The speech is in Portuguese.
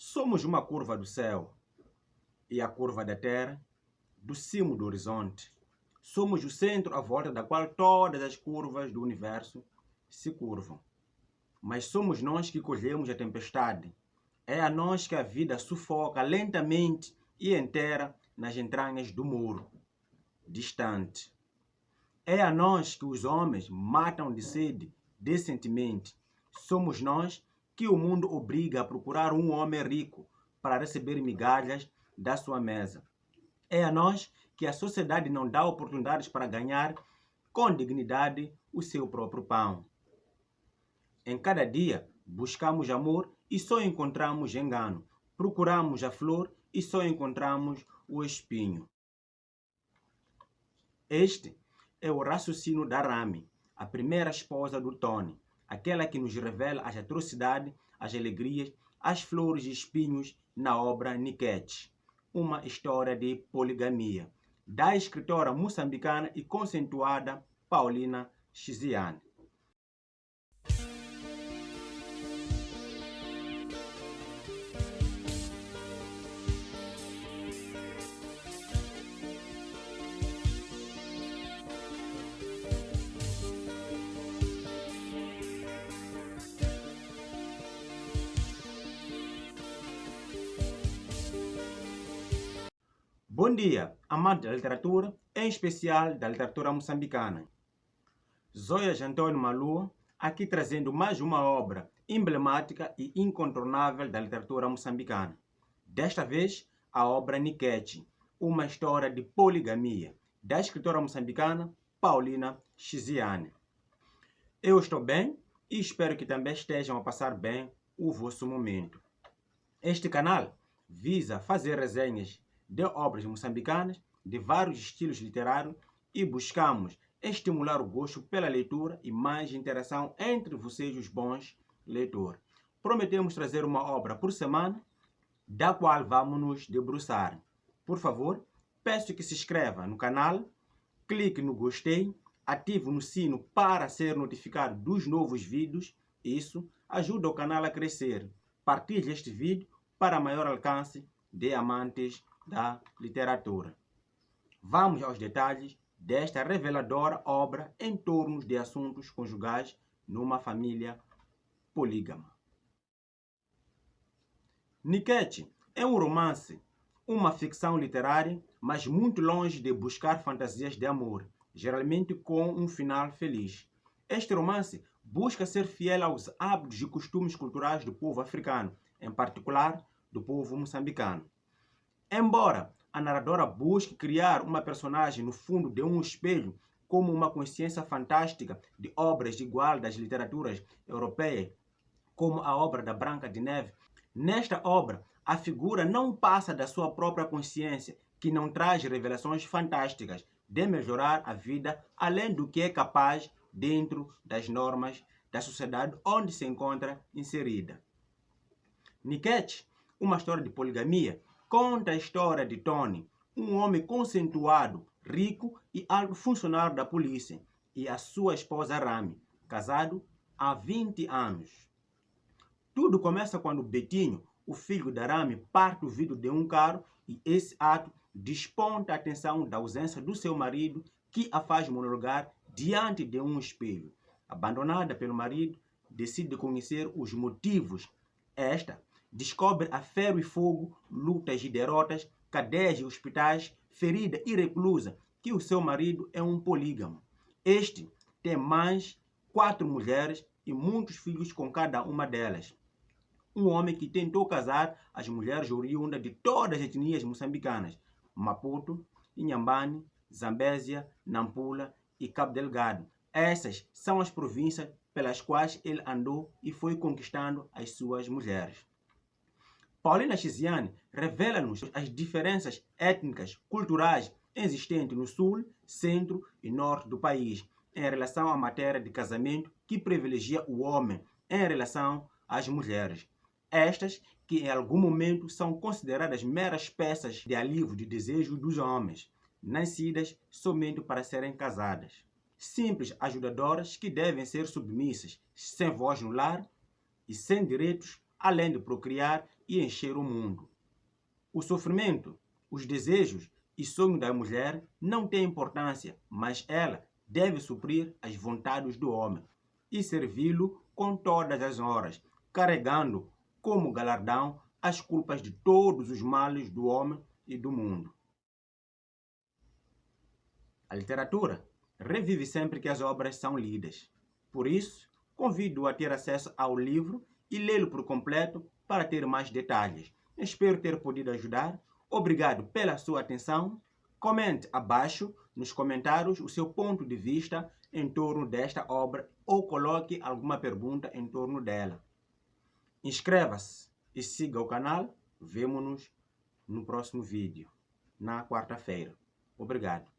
Somos uma curva do céu e a curva da terra do cimo do horizonte. Somos o centro à volta da qual todas as curvas do universo se curvam. Mas somos nós que colhemos a tempestade. É a nós que a vida sufoca lentamente e enterra nas entranhas do muro distante. É a nós que os homens matam de sede decentemente. Somos nós que o mundo obriga a procurar um homem rico para receber migalhas da sua mesa. É a nós que a sociedade não dá oportunidades para ganhar com dignidade o seu próprio pão. Em cada dia, buscamos amor e só encontramos engano. Procuramos a flor e só encontramos o espinho. Este é o raciocínio da Rami, a primeira esposa do Tony, aquela que nos revela as atrocidades, as alegrias, as flores e espinhos na obra Nikete, uma história de poligamia, da escritora moçambicana e conceituada Paulina Chiziane. Bom dia, amante da literatura, em especial da literatura moçambicana. Zoias Antônio Malua, aqui trazendo mais uma obra emblemática e incontornável da literatura moçambicana. Desta vez, a obra Nikete, uma história de poligamia, da escritora moçambicana Paulina Chiziane. Eu estou bem e espero que também estejam a passar bem o vosso momento. Este canal visa fazer resenhas de obras moçambicanas de vários estilos literários e buscamos estimular o gosto pela leitura e mais interação entre vocês, os bons leitores. Prometemos trazer uma obra por semana, da qual vamos nos debruçar. Por favor, peço que se inscreva no canal, clique no gostei, ative no sino para ser notificado dos novos vídeos. Isso ajuda o canal a crescer. Partilhe este vídeo para maior alcance de amantes da literatura. Vamos aos detalhes desta reveladora obra em torno de assuntos conjugais numa família polígama. Nikete é um romance, uma ficção literária, mas muito longe de buscar fantasias de amor, geralmente com um final feliz. Este romance busca ser fiel aos hábitos e costumes culturais do povo africano, em particular do povo moçambicano. Embora a narradora busque criar uma personagem no fundo de um espelho como uma consciência fantástica de obras igual das literaturas europeias, como a obra da Branca de Neve, nesta obra a figura não passa da sua própria consciência, que não traz revelações fantásticas de melhorar a vida além do que é capaz dentro das normas da sociedade onde se encontra inserida. Nikete, uma história de poligamia, conta a história de Tony, um homem conceituado, rico e alto funcionário da polícia, e a sua esposa Rami, casado há 20 anos. Tudo começa quando Betinho, o filho da Rami, parte o vidro de um carro e esse ato desponta a atenção da ausência do seu marido, que a faz monologar diante de um espelho. Abandonada pelo marido, decide conhecer os motivos. Esta descobre a ferro e fogo, lutas e derrotas, cadeias e hospitais, ferida e reclusa, que o seu marido é um polígamo. Este tem mais 4 mulheres e muitos filhos com cada uma delas. Um homem que tentou casar as mulheres oriundas de todas as etnias moçambicanas: Maputo, Inhambane, Zambésia, Nampula e Cabo Delgado. Essas são as províncias pelas quais ele andou e foi conquistando as suas mulheres. Paulina Chiziane revela-nos as diferenças étnicas, culturais existentes no sul, centro e norte do país em relação à matéria de casamento, que privilegia o homem em relação às mulheres. Estas que em algum momento são consideradas meras peças de alívio de desejo dos homens, nascidas somente para serem casadas. Simples ajudadoras que devem ser submissas, sem voz no lar e sem direitos além de procriar e encher o mundo. O sofrimento, os desejos e sonhos da mulher não têm importância, mas ela deve suprir as vontades do homem e servi-lo com todas as horas, carregando como galardão as culpas de todos os males do homem e do mundo. A literatura revive sempre que as obras são lidas. Por isso, convido-o a ter acesso ao livro e lê-lo por completo para ter mais detalhes. Espero ter podido ajudar. Obrigado pela sua atenção. Comente abaixo nos comentários o seu ponto de vista em torno desta obra ou coloque alguma pergunta em torno dela. Inscreva-se e siga o canal. Vemo-nos no próximo vídeo, na quarta-feira. Obrigado.